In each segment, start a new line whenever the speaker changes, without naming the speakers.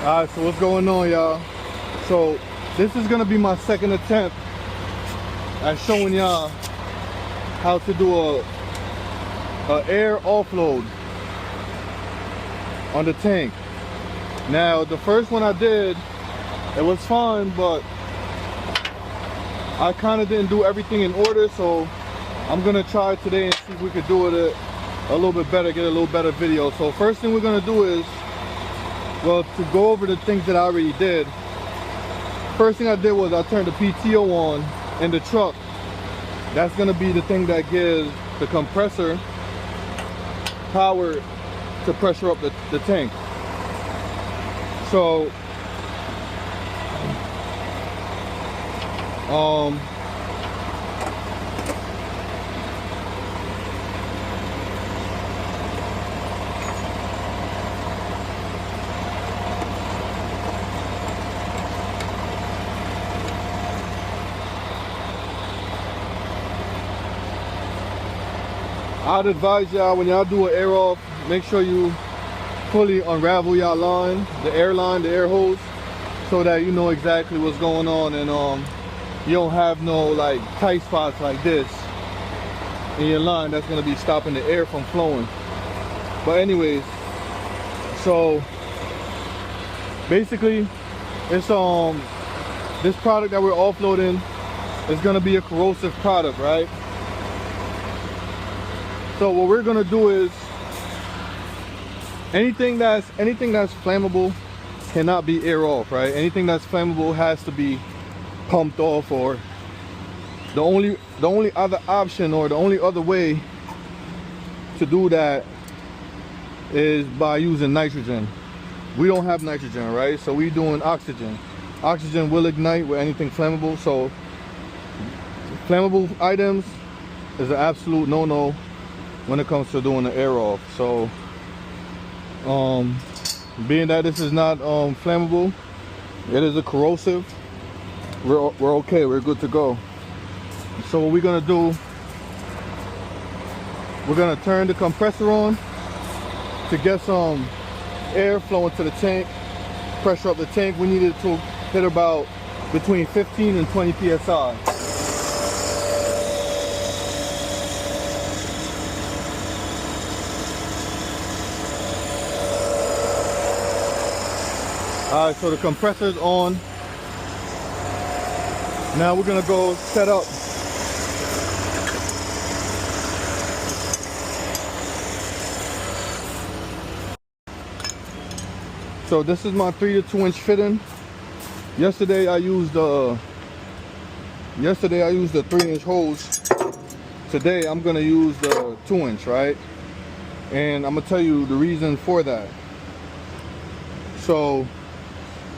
Alright, so what's going on, y'all? So this is gonna be my second attempt at showing y'all how to do a air offload on the tank. Now the first one I did, it was fun, but I kind of didn't do everything in order, so I'm gonna try today and see if we could do it a little bit better, get a little better video. So first thing we're gonna do is, well, to go over the things that I already did. First thing I did was I turned the PTO on in the truck. That's gonna be the thing that gives the compressor power to pressure up the tank. So I'd advise y'all, when y'all do an air off, make sure you fully unravel y'all line, the air hose, so that you know exactly what's going on, and you don't have no like tight spots like this in your line that's going to be stopping the air from flowing. But anyways, so basically it's this product that we're offloading is going to be a corrosive product, right? So what we're gonna do is anything that's flammable cannot be air off, right? Anything that's flammable has to be pumped off, or the only other option, or the only other way to do that is by using nitrogen. We don't have nitrogen, right? So we're doing oxygen. Oxygen will ignite with anything flammable, so flammable items is an absolute no-no when it comes to doing the air off. So being that this is not flammable, it is a corrosive, we're okay, we're good to go. So what we're gonna do, we're gonna turn the compressor on to get some air flowing to the tank, pressure up the tank. We need it to hit about between 15 and 20 psi. Alright, so the compressor's on. Now we're gonna go set up. So this is my 3 to 2 inch fitting. Yesterday I used the 3 inch hose. Today I'm gonna use the 2 inch, right? And I'm gonna tell you the reason for that. So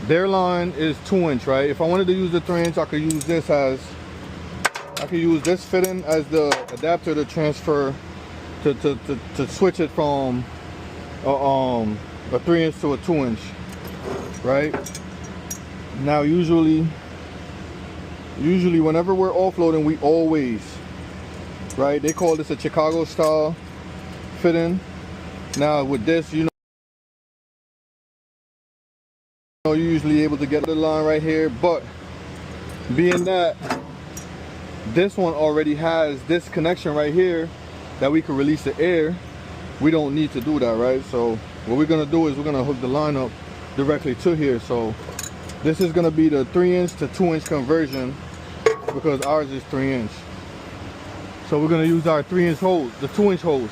their line is 2 inch, right? If I wanted to use the 3 inch, I could use this fitting as the adapter to transfer to switch it from a 3 inch to a 2 inch, right? Now usually whenever we're offloading, we always, right? They call this a Chicago style fitting. Now with this, you know, you're usually able to get the line right here, but being that this one already has this connection right here that we can release the air, we don't need to do that, right? So what we're gonna do is we're gonna hook the line up directly to here. So this is gonna be the 3 inch to 2 inch conversion, because ours is 3 inch. So we're gonna use our 3 inch hose, the 2 inch hose.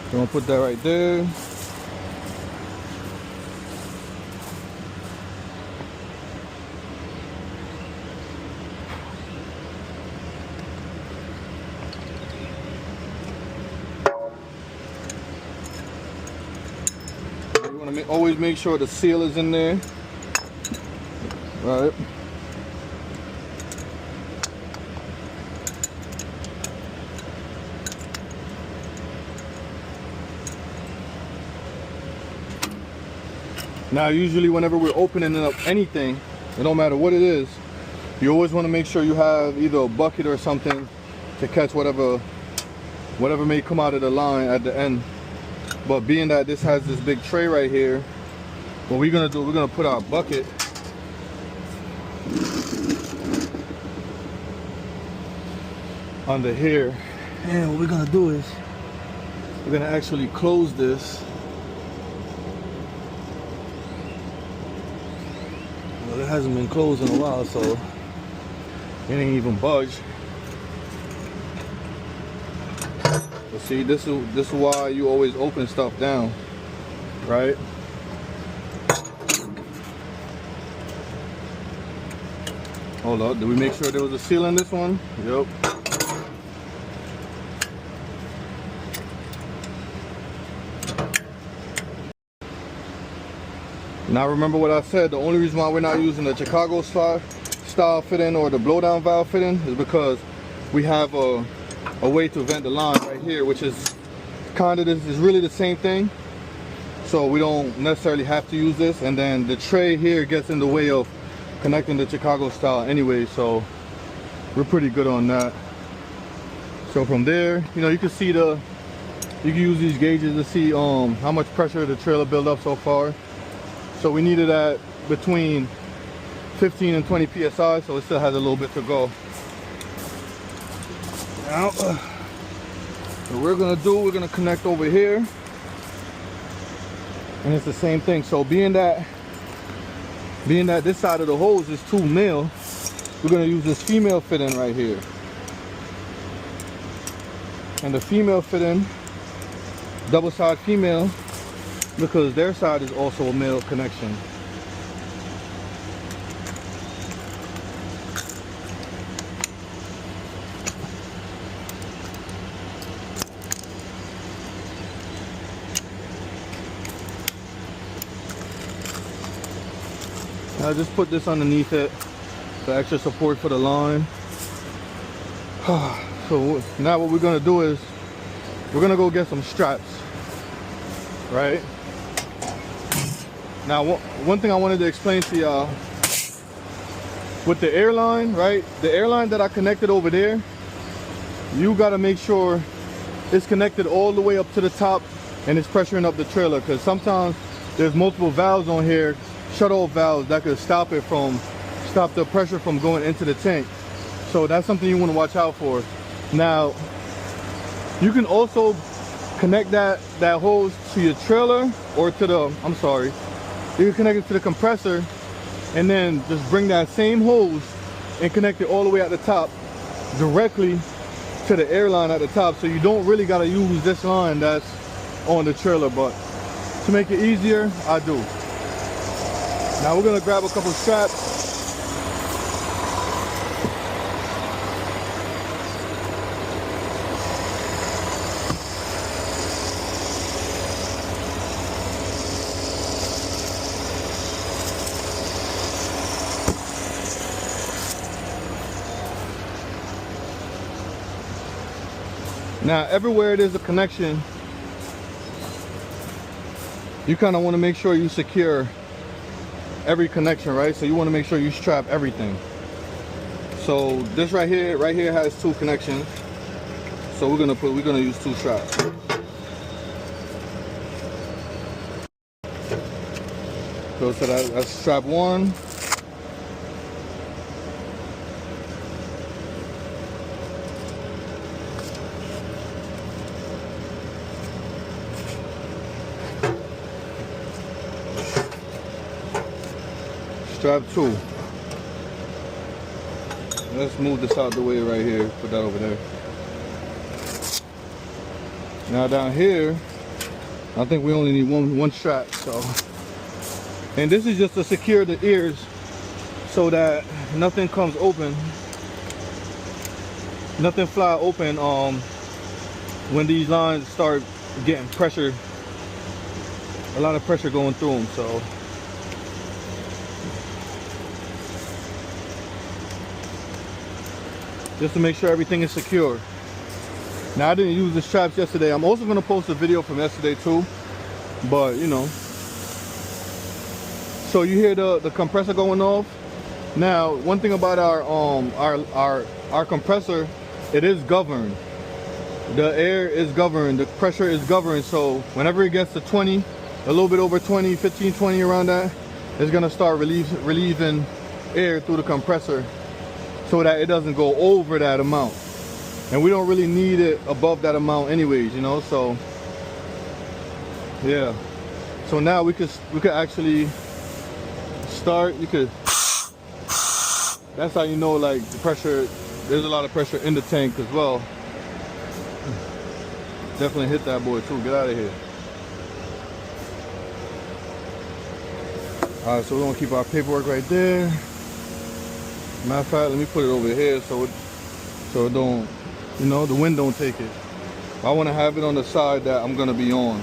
I'm gonna put that right there. You want to always make sure the seal is in there, right? Now usually whenever we're opening up anything, it don't matter what it is, you always want to make sure you have either a bucket or something to catch whatever may come out of the line at the end. But being that this has this big tray right here, what we're gonna do, we're gonna put our bucket under here, and what we're gonna do is we're gonna actually close this. Well, it hasn't been closed in a while, so it ain't even budged. But see, this is why you always open stuff down, right? Hold up, did we make sure there was a seal in this one? Yep. Now remember what I said, the only reason why we're not using the Chicago style fitting or the blowdown valve fitting is because we have a way to vent the line right here, which is kind of, this is really the same thing. So we don't necessarily have to use this, and then the tray here gets in the way of connecting the Chicago style anyway, so we're pretty good on that. So from there, you know, you can see you can use these gauges to see how much pressure the trailer built up so far. So we needed at between 15 and 20 psi, so it still has a little bit to go. Now, what we're gonna do, we're gonna connect over here, and it's the same thing. So being that this side of the hose is 2 mil, we're gonna use this female fitting right here. And the female fitting, double side female, because their side is also a male connection. I just put this underneath it for extra support for the line. So now what we're gonna do is we're gonna go get some straps, right? Now one thing I wanted to explain to y'all, with the airline, right? The airline that I connected over there, you gotta make sure it's connected all the way up to the top and it's pressuring up the trailer, because sometimes there's multiple valves on here, shut-off valves, that could stop the pressure from going into the tank. So that's something you want to watch out for. Now you can also connect that hose to your trailer, or to the, I'm sorry, you can connect it to the compressor and then just bring that same hose and connect it all the way at the top directly to the airline at the top, so you don't really got to use this line that's on the trailer. But to make it easier, I do. Now we're gonna grab a couple straps. Now everywhere there's a connection, you kind of want to make sure you secure every connection, right? So you want to make sure you strap everything. So this right here has 2 connections. So we're gonna use 2 straps. So that's strap 1. Strap 2. Let's move this out the way right here. Put that over there. Now down here, I think we only need one strap. So, and this is just to secure the ears so that nothing comes open, nothing fly open when these lines start getting pressure, a lot of pressure going through them. So just to make sure everything is secure. Now I didn't use the straps yesterday. I'm also going to post a video from yesterday too, but you know, So you hear the compressor going off. Now, one thing about our compressor, it is governed. The air is governed, the pressure is governed. So whenever it gets to 20, a little bit over 20, 15, 20, around that, it's gonna start relieving air through the compressor so that it doesn't go over that amount. And we don't really need it above that amount anyways, you know. So yeah. So now we could actually start. You could. That's how you know, like, the pressure. There's a lot of pressure in the tank as well. Definitely hit that boy too. Get out of here. All right, so we're gonna keep our paperwork right there. Matter of fact, let me put it over here so it don't, you know, the wind don't take it. I want to have it on the side that I'm gonna be on.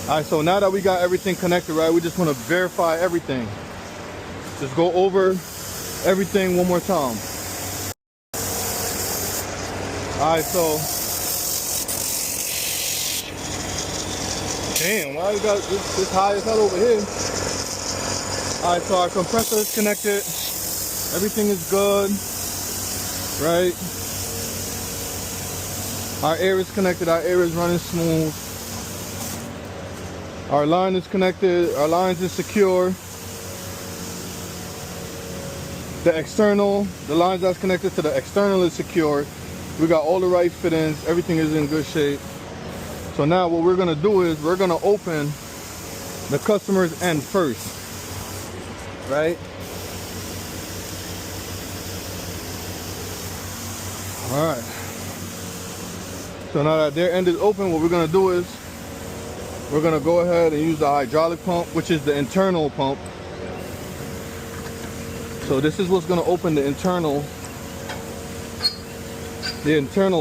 All right, so now that we got everything connected, right, we just want to verify everything. Just go over everything one more time. All right, so damn, why you got this high as hell over here? All right, so our compressor is connected. Everything is good, right? Our air is connected. Our air is running smooth. Our line is connected. Our lines is secure. The lines that's connected to the external is secure. We got all the right fittings. Everything is in good shape. So now what we're gonna do is we're gonna open the customer's end first, right? All right. So now that their end is open, what we're gonna do is we're gonna go ahead and use the hydraulic pump, which is the internal pump. So this is what's gonna open the internal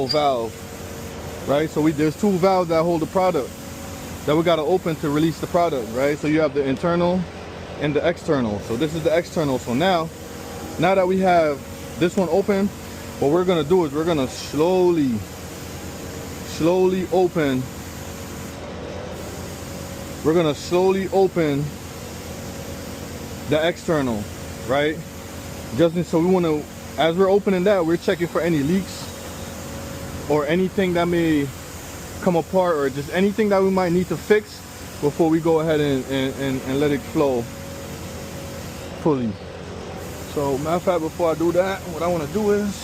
valve, right? So there's two valves that hold the product that we gotta open to release the product, right? So you have the internal and the external. So this is the external. So now that we have this one open, what we're gonna do is we're gonna slowly open. We're gonna slowly open the external, right? So we want to, as we're opening that, we're checking for any leaks or anything that may come apart, or just anything that we might need to fix before we go ahead and let it flow fully. So matter of fact, before I do that, what I want to do is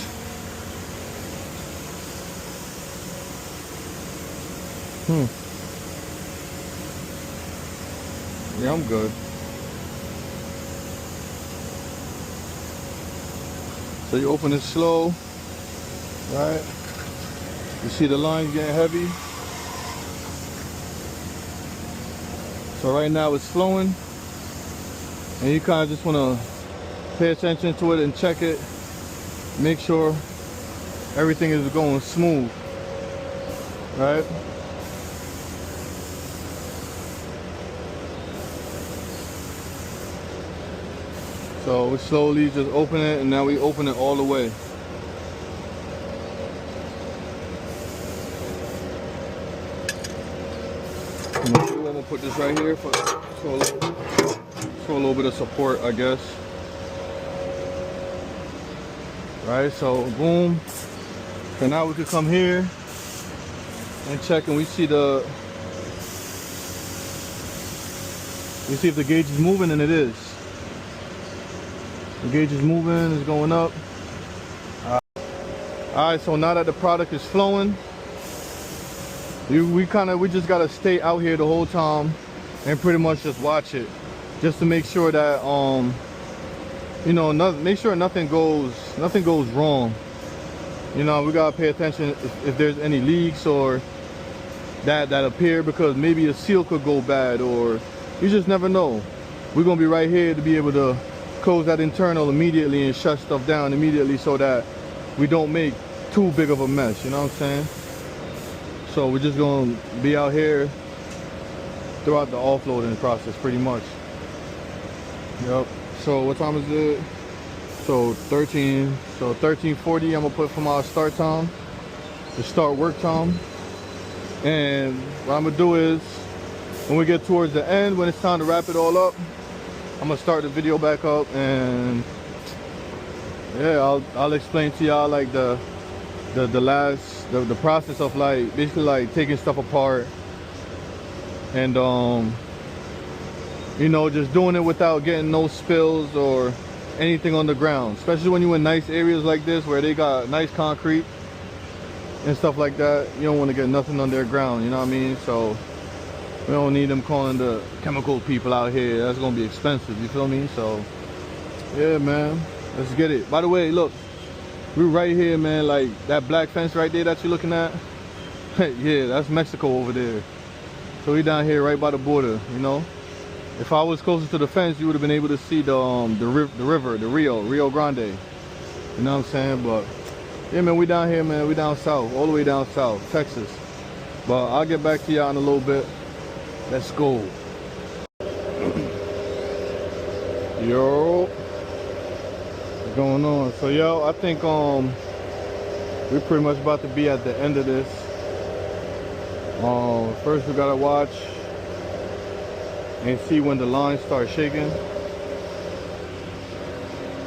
yeah, I'm good. So you open it slow, right? You see the lines getting heavy. So right now it's flowing, and you kind of just want to pay attention to it and check it. Make sure everything is going smooth, right? So we slowly just open it, and now we open it all the way. I'm gonna put this right here for a little bit of support, I guess. Right, so boom. So now we can come here and check, and we see if the gauge is moving, and it is. The gauge is moving, it's going up. Alright, so now that the product is flowing, we just gotta stay out here the whole time and pretty much just watch it, just to make sure that you know, make sure nothing goes wrong. You know, we gotta pay attention if there's any leaks or that appear, because maybe a seal could go bad, or you just never know. We're gonna be right here to be able to close that internal immediately and shut stuff down immediately, so that we don't make too big of a mess, you know what I'm saying? So we're just gonna be out here throughout the offloading process pretty much. Yep. So what time is it? So 13:40 I'm gonna put for my start time, the start work time. And what I'm gonna do is when we get towards the end, when it's time to wrap it all up, I'm gonna start the video back up, and yeah, I'll explain to y'all like the process of like basically like taking stuff apart, and you know, just doing it without getting no spills or anything on the ground, especially when you're in nice areas like this where they got nice concrete and stuff like that. You don't want to get nothing on their ground, you know what I mean? So we don't need them calling the chemical people out here. That's gonna be expensive, you feel me? So yeah, man, let's get it. By the way, look, we're right here, man. Like that black fence right there that you're looking at, yeah, that's Mexico over there. So we down here right by the border, you know. If I was closer to the fence, you would have been able to see the river, the Rio Grande. You know what I'm saying? But yeah, man, we down here, man. We down south, all the way down south, Texas. But I'll get back to y'all in a little bit. Let's go. Yo, what's going on? So yo, I think we're pretty much about to be at the end of this. First we gotta watch and see when the lines start shaking,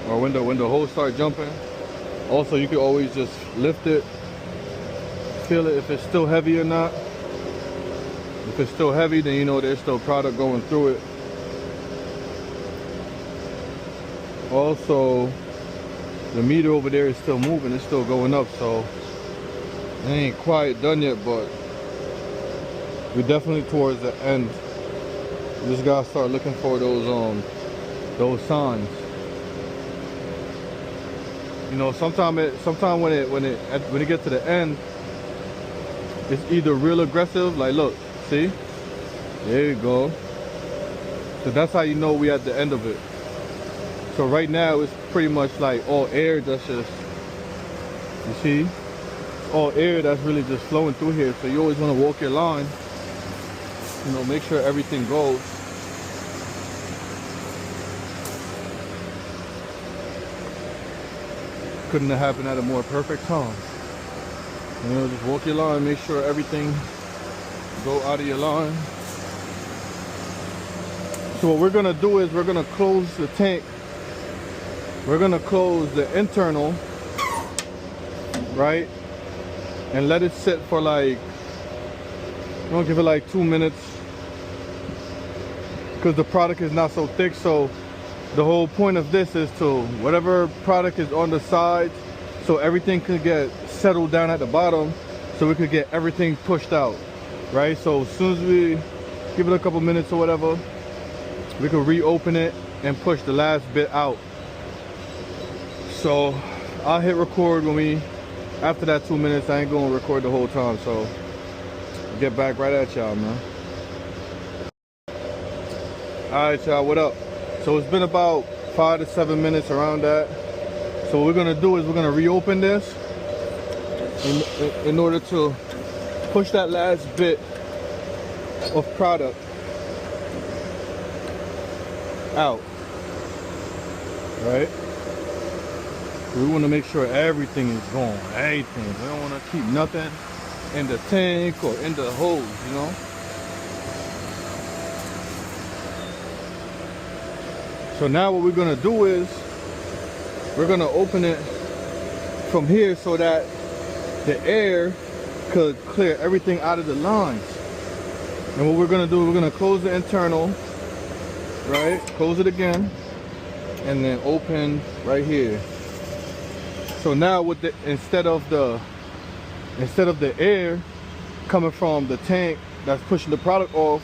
or when the hose start jumping. Also, you can always just lift it, feel it if it's still heavy or not. If it's still heavy, then you know there's still product going through it. Also, the meter over there is still moving, it's still going up, so it ain't quite done yet, but we're definitely towards the end. You just gotta start looking for those signs. You know, sometimes when it gets to the end, it's either real aggressive, like look, see? There you go. So that's how you know we at the end of it. So right now it's pretty much like all air that's just, you see? It's all air that's really just flowing through here. So you always want to walk your line. You know, make sure everything goes. Couldn't have happened at a more perfect time. You know, just walk your line, make sure everything go out of your line. So what we're gonna do is we're gonna close the tank. We're gonna close the internal, right? And let it sit for like, I'm gonna give it like 2 minutes, because the product is not so thick. So the whole point of this is to, whatever product is on the sides, so everything could get settled down at the bottom, so we could get everything pushed out, right? So as soon as we give it a couple minutes or whatever, we could reopen it and push the last bit out. So I'll hit record when after that 2 minutes. I ain't gonna record the whole time, so get back right at y'all, man. Alright y'all, what up? So it's been about 5 to 7 minutes, around that. So what we're gonna do is we're gonna reopen this in order to push that last bit of product out, right? We want to make sure everything is going, everything. We don't want to keep nothing in the tank or in the hose, you know? So now what we're gonna do is we're gonna open it from here so that the air could clear everything out of the lines. And what we're gonna do, we're gonna close the internal, right? Close it again, and then open right here. So now with the instead of the air coming from the tank that's pushing the product off,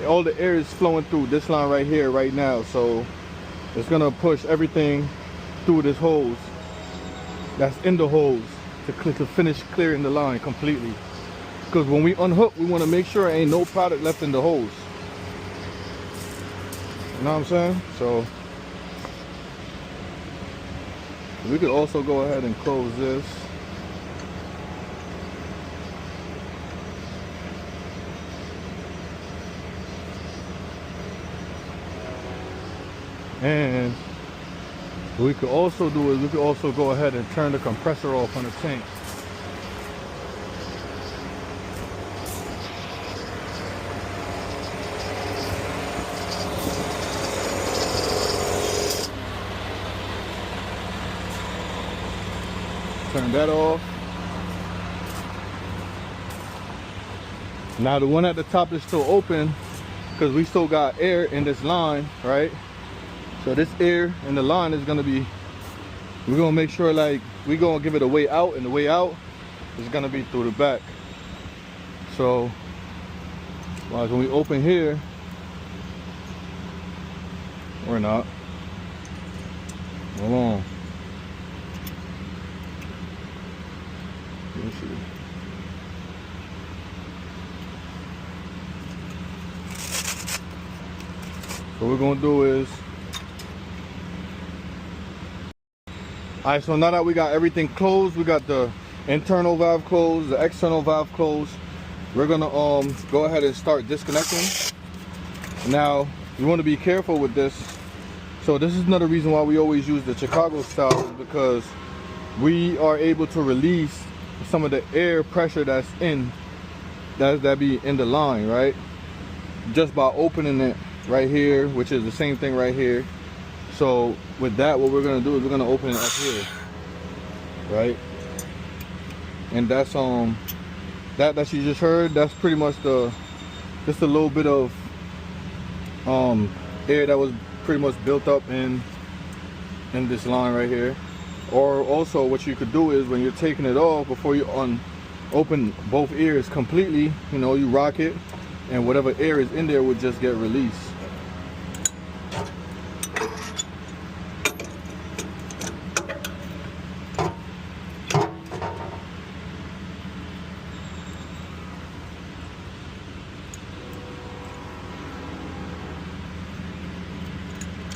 all the air is flowing through this line right here right now. So it's gonna push everything through this hose that's in the hose to finish clearing the line completely. Because when we unhook, we want to make sure ain't no product left in the hose. You know what I'm saying? So we could also go ahead and close this. And what we could also do is we could also go ahead and turn the compressor off on the tank. Turn that off. Now the one at the top is still open because we still got air in this line, right? So this air in the line is gonna be, we're gonna make sure like we're gonna give it a way out, and the way out is gonna be through the back. So like when we open here, or not, hold on. Let me see. What we're gonna do is, all right, so now that we got everything closed, we got the internal valve closed, the external valve closed, we're gonna go ahead and start disconnecting. Now you want to be careful with this. So this is another reason why we always use the Chicago style, is because we are able to release some of the air pressure that's that be in the line, right? Just by opening it right here, which is the same thing right here. So with that, what we're gonna do is we're gonna open it up here, right? And that's that you just heard, that's pretty much just a little bit of air that was pretty much built up in this line right here. Or also what you could do is when you're taking it off, before you open both ears completely, you know, you rock it, and whatever air is in there would just get released.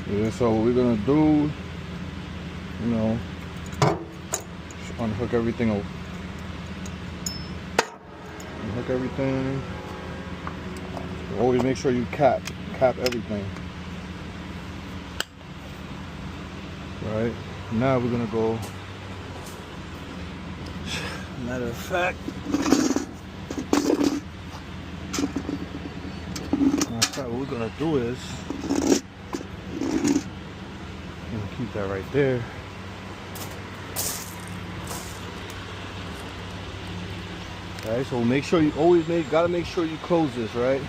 Yeah, so what we're gonna do, you know, just unhook everything over. Unhook everything. Always make sure you cap everything. Right, now we're gonna go, matter of fact, what we're gonna do is, keep that right there. Alright, so make sure you always gotta make sure you close this, right?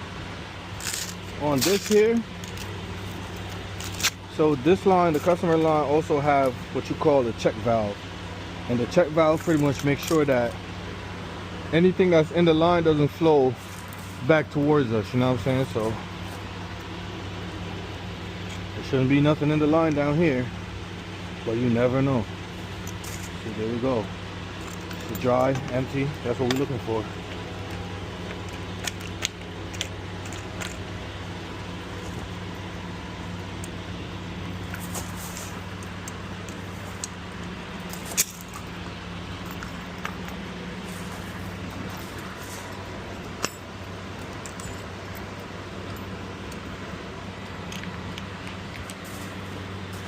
On this here, so this line, the customer line, also have what you call the check valve. And the check valve pretty much makes sure that anything that's in the line doesn't flow back towards us, you know what I'm saying? So there shouldn't be nothing in the line down here, but you never know. So there we go. It's dry, empty, that's what we're looking for.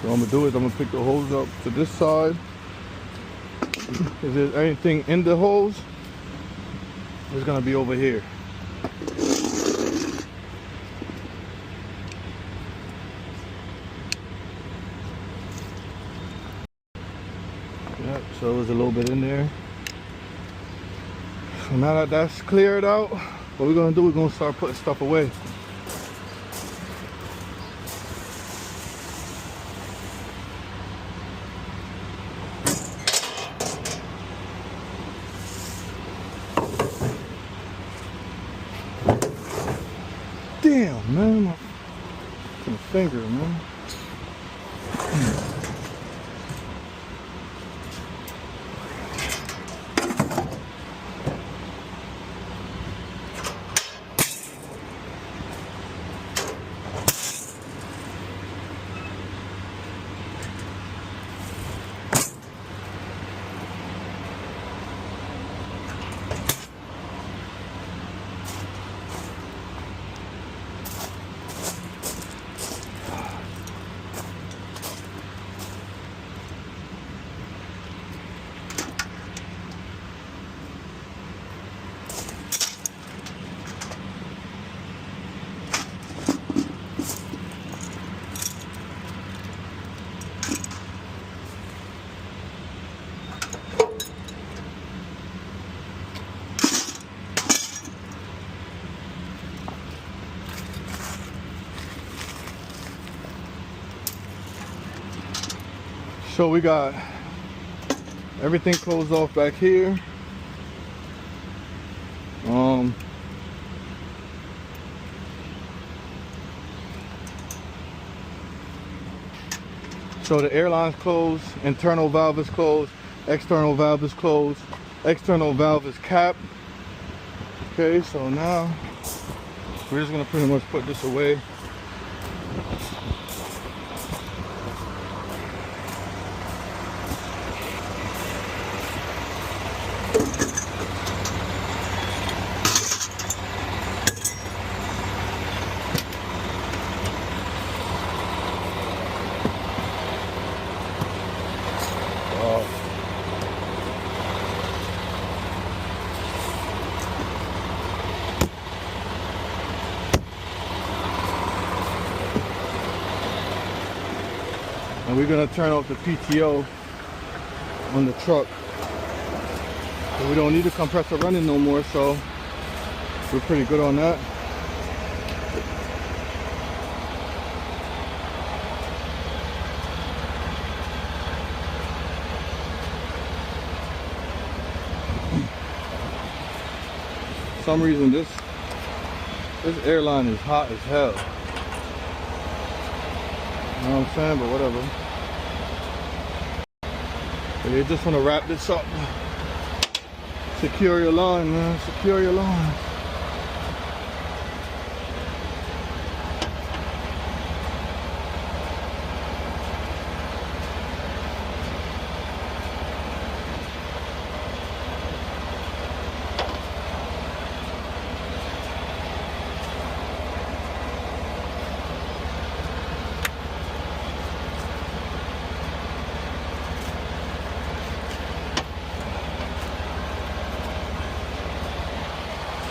So what I'm gonna do is I'm gonna pick the hose up to this side. If there's anything in the hose, it's gonna be over here. Yep, so there's a little bit in there. So now that that's cleared out, what we're gonna do, we're gonna start putting stuff away. Damn, man, my finger, man. So we got everything closed off back here. So the airline's closed, internal valve is closed, external valve is closed, external valve is capped. Okay, so now we're just gonna pretty much put this away. And we're gonna turn off the PTO on the truck. So we don't need the compressor running no more, so we're pretty good on that. For some reason this airline is hot as hell. You know what I'm saying? But whatever. But you just want to wrap this up. Secure your line, man. Secure your line.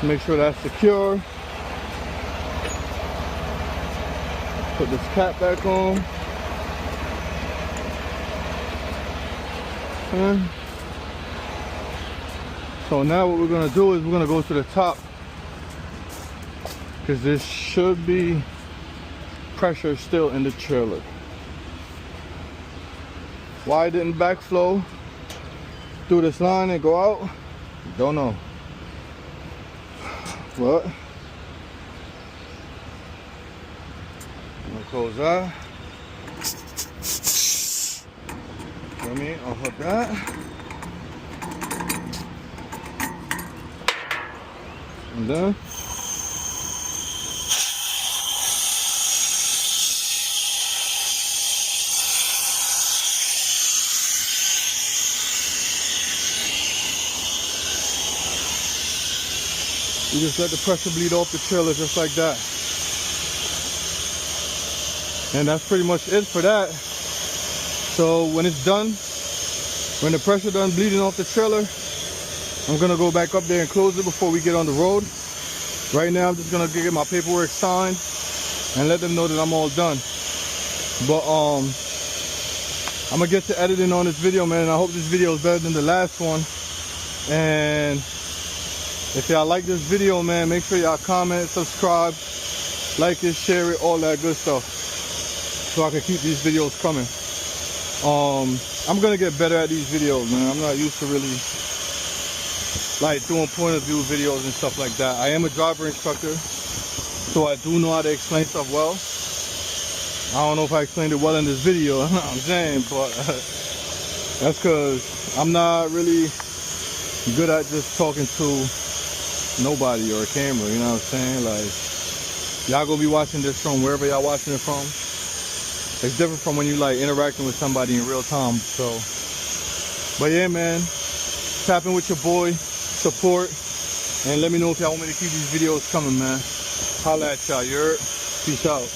Make sure that's secure. Put this cap back on. And so now what we're gonna do is we're gonna go to the top, because there should be pressure still in the trailer. Why it didn't backflow through this line and go out? Don't know. But I'm gonna close that. Feel me? Unhook that. And then you just let the pressure bleed off the trailer just like that. And that's pretty much it for that. So when it's done, when the pressure done bleeding off the trailer, I'm gonna go back up there and close it before we get on the road. Right now I'm just gonna get my paperwork signed and let them know that I'm all done. But I'm gonna get to editing on this video, man. I hope this video is better than the last one. And if y'all like this video, man, make sure y'all comment, subscribe, like it, share it, all that good stuff, so I can keep these videos coming. I'm gonna get better at these videos, man. I'm not used to really like doing point of view videos and stuff like that. I am a driver instructor, so I do know how to explain stuff well. I don't know if I explained it well in this video, you know what I'm saying, but that's because I'm not really good at just talking to nobody or a camera, you know what I'm saying? Like, y'all gonna be watching this from wherever y'all watching it from. It's different from when you like interacting with somebody in real time. So, but yeah, man, tap in with your boy, support, and let me know if y'all want me to keep these videos coming, man. Holla at y'all. You're peace out.